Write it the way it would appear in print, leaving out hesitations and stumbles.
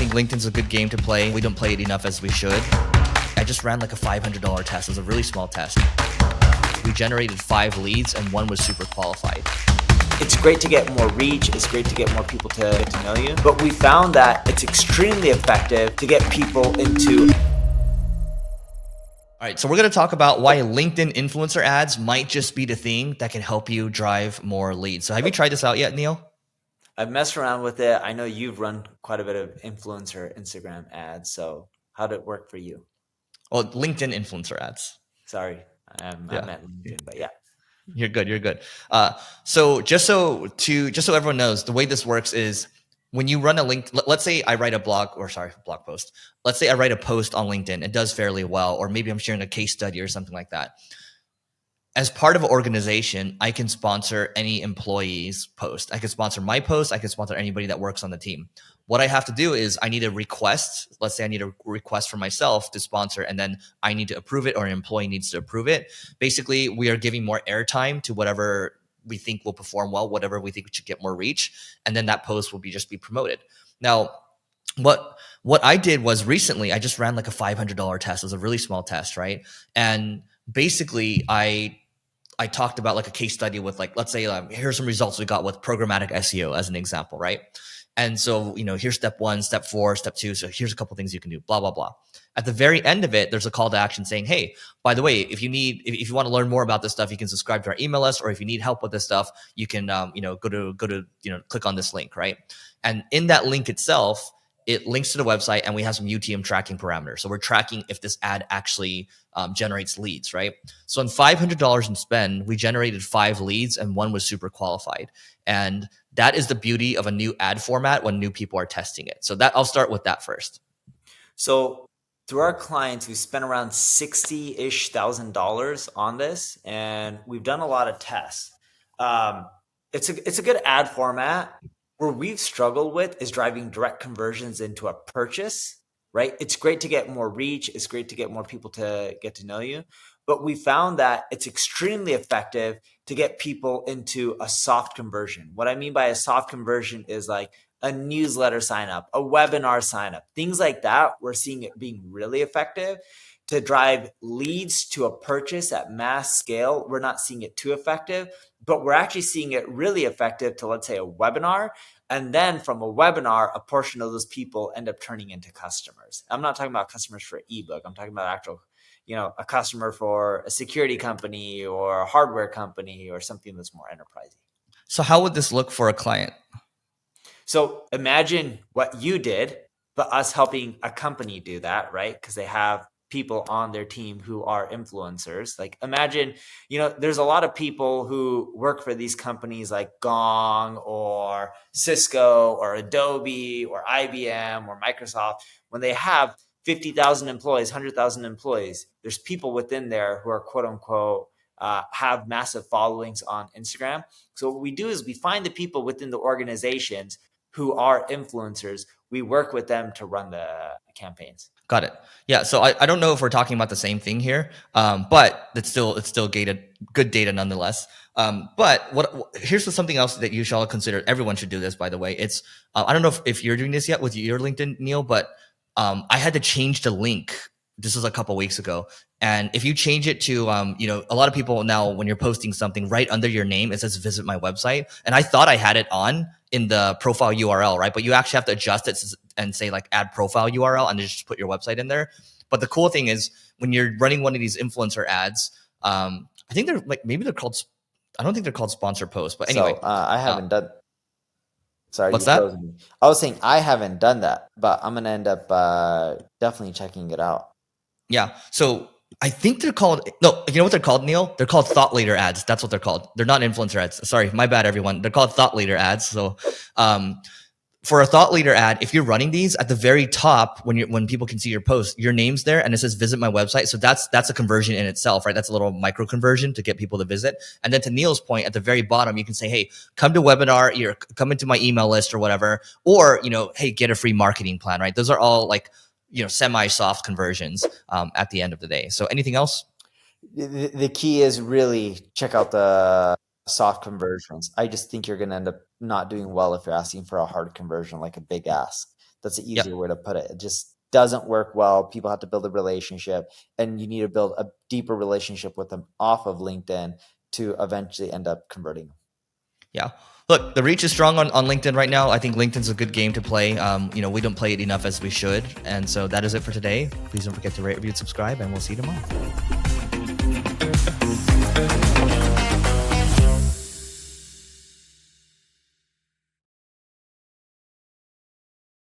think LinkedIn's a good game to play. We don't play it enough as we should. I just ran like a $500 test. It was a really small test. We generated 5 leads and 1 was super qualified. It's great to get more reach. It's great to get more people to get to know you. But we found that it's extremely effective to get people into... All right, so we're going to talk about why LinkedIn influencer ads might just be the thing that can help you drive more leads. So have you tried this out yet, Neil? I've messed around with it. I know you've run quite a bit of influencer Instagram ads. So how did it work for you? Well, LinkedIn influencer ads. Sorry, I meant LinkedIn, but yeah. You're good. You're good. So just so everyone knows, the way this works is when you run a link, let's say I write a blog post. Let's say I write a post on LinkedIn. It does fairly well, or maybe I'm sharing a case study or something like that. As part of an organization, I can sponsor any employee's post. I can sponsor my post. I can sponsor anybody that works on the team. What I have to do is I need a request. Let's say I need a request for myself to sponsor, and then I need to approve it, or an employee needs to approve it. Basically, we are giving more airtime to whatever we think will perform well, whatever we think should get more reach, and then that post will just be promoted. Now, what I did was recently I just ran like a $500 test. It was a really small test, right? And basically, I talked about like a case study with like, let's say, here's some results we got with programmatic SEO as an example, right? And so, here's step 1, step 4, step 2. So here's a couple things you can do, blah, blah, blah. At the very end of it, there's a call to action saying, hey, by the way, if you want to learn more about this stuff, you can subscribe to our email list, or if you need help with this stuff, you can, go to click on this link, right? And in that link itself, it links to the website, and we have some UTM tracking parameters. So we're tracking if this ad actually generates leads, right? So on $500 in spend, we generated 5 leads and 1 was super qualified. And that is the beauty of a new ad format when new people are testing it. So I'll start with that first. So through our clients, we spent around $60,000 on this, and we've done a lot of tests. It's a good ad format. Where we've struggled with is driving direct conversions into a purchase, right? It's great to get more reach. It's great to get more people to get to know you. But we found that it's extremely effective to get people into a soft conversion. What I mean by a soft conversion is like a newsletter sign up, a webinar sign up, things like that. We're seeing it being really effective to drive leads to a purchase at mass scale. We're not seeing it too effective, but we're actually seeing it really effective to, let's say, a webinar. And then from a webinar, a portion of those people end up turning into customers. I'm not talking about customers for ebook. I'm talking about actual, a customer for a security company or a hardware company or something that's more enterprising. So how would this look for a client? So imagine what you did, but us helping a company do that, right? Because they have people on their team who are influencers. Like imagine, there's a lot of people who work for these companies like Gong or Cisco or Adobe or IBM or Microsoft. When they have 50,000 employees, 100,000 employees, there's people within there who are quote unquote have massive followings on Instagram. So what we do is we find the people within the organizations who are influencers. We work with them to run the campaigns. Got it. Yeah. So I don't know if we're talking about the same thing here, but it's still good data nonetheless. But here's something else that you shall consider. Everyone should do this, by the way. It's I don't know if you're doing this yet with your LinkedIn, Neil, but I had to change the link. This was a couple weeks ago. And if you change it to, a lot of people now, when you're posting something right under your name, it says visit my website. And I thought I had it on in the profile URL, right? But you actually have to adjust it and say like add profile URL and just put your website in there. But the cool thing is when you're running one of these influencer ads, I think they're like, maybe they're called, I don't think they're called sponsor posts, but anyway. So I haven't done. Sorry, what's that? I was saying I haven't done that, but I'm going to end up definitely checking it out. Yeah. So I think they're called, no, you know what they're called, Neil? They're called thought leader ads. That's what they're called. They're not influencer ads. Sorry, my bad, everyone. They're called thought leader ads. So for a thought leader ad, if you're running these at the very top, when people can see your post, your name's there and it says visit my website. So that's a conversion in itself, right? That's a little micro conversion to get people to visit. And then to Neil's point, at the very bottom, you can say, hey, come to webinar, come into my email list or whatever, or, hey, get a free marketing plan, right? Those are all like, semi-soft conversions at the end of the day. So anything else? The key is really check out the soft conversions. I just think you're going to end up not doing well if you're asking for a hard conversion like a big ask. That's the easier way to put it. It just doesn't work well. People have to build a relationship, and you need to build a deeper relationship with them off of LinkedIn to eventually end up converting. Yeah. Look, the reach is strong on LinkedIn right now. I think LinkedIn's a good game to play. We don't play it enough as we should. And so that is it for today. Please don't forget to rate, review, and subscribe, and we'll see you tomorrow.